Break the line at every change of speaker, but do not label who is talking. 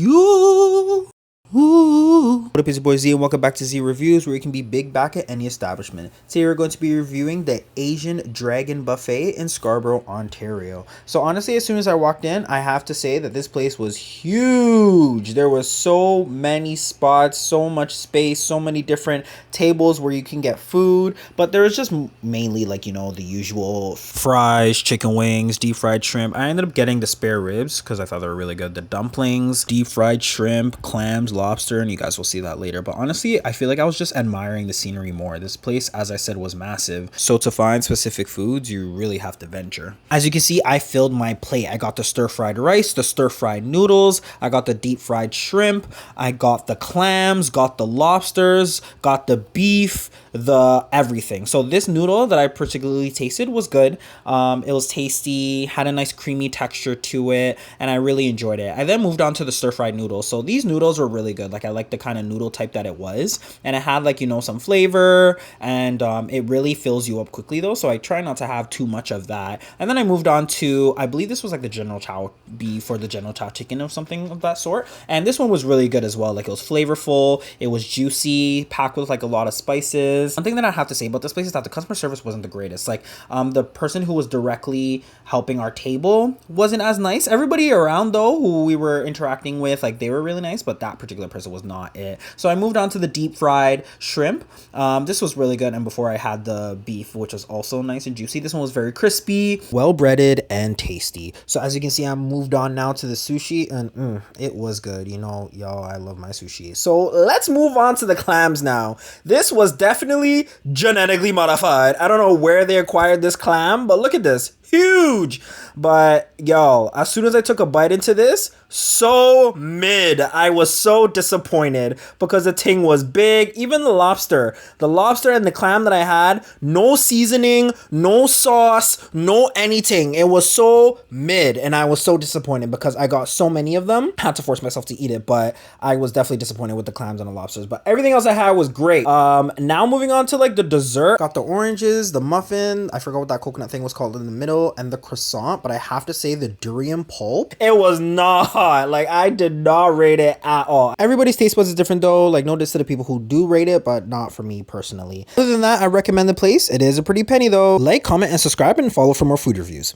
You. What up, it's your boy Z, and welcome back to Z Reviews, where you can be big back at any establishment. Today we're going to be reviewing the Asian Dragon Buffet in Scarborough, Ontario. So honestly, as soon as I walked in, I have to say that this place was huge. There was so many spots, so much space, so many different tables where you can get food, but there was just mainly like, you know, the usual fries, chicken wings, deep fried shrimp. I ended up getting the spare ribs because I thought they were really good. The dumplings, deep fried shrimp, clams, lobster, and you guys will see that later. But honestly, I feel like I was just admiring the scenery more. This place, as I said, was massive, so to find specific foods, you really have to venture. As you can see, I filled my plate. I got the stir-fried rice, the stir-fried noodles, I got the deep fried shrimp, I got the clams, got the lobsters, got the beef, the everything. So this noodle that I particularly tasted was good. It was tasty, had a nice creamy texture to it, and I really enjoyed it. I then moved on to the stir-fried noodles. So these noodles were really good. Like, I like the kind of noodle type that it was, and it had, like, you know, some flavor, and it really fills you up quickly though, so I try not to have too much of that. And then I moved on to, I believe this was like the General Chow beef or the General Chow chicken or something of that sort, and this one was really good as well. Like, it was flavorful, it was juicy, packed with like a lot of spices. One thing that I have to say about this place is that the customer service wasn't the greatest. Like, the person who was directly helping our table wasn't as nice. Everybody around though who we were interacting with, like, they were really nice, but that particular person was not it. So I moved on to the deep fried shrimp. This was really good, and before I had the beef, which was also nice and juicy. This one was very crispy, well breaded, and tasty. So as you can see, I moved on now to the sushi, and it was good. You know, y'all, I love my sushi. So let's move on to the clams now. This was definitely genetically modified. I don't know where they acquired this clam, but look at this. Huge. But yo, as soon as I took a bite into this, so mid. I was so disappointed because the thing was big. Even the lobster and the clam that I had, no seasoning, no sauce, no anything. It was so mid, and I was so disappointed because I got so many of them. I had to force myself to eat it, but I was definitely disappointed with the clams and the lobsters. But everything else I had was great. Now moving on to like the dessert. Got the oranges, the muffin, I forgot what that coconut thing was called in the middle, and the croissant. But I have to say, the durian pulp, it was not, like, I did not rate it at all. Everybody's taste buds is different though. Like, no diss to the people who do rate it, but not for me personally. Other than that, I recommend the place. It is a pretty penny though. Like, comment, and subscribe, and follow for more food reviews.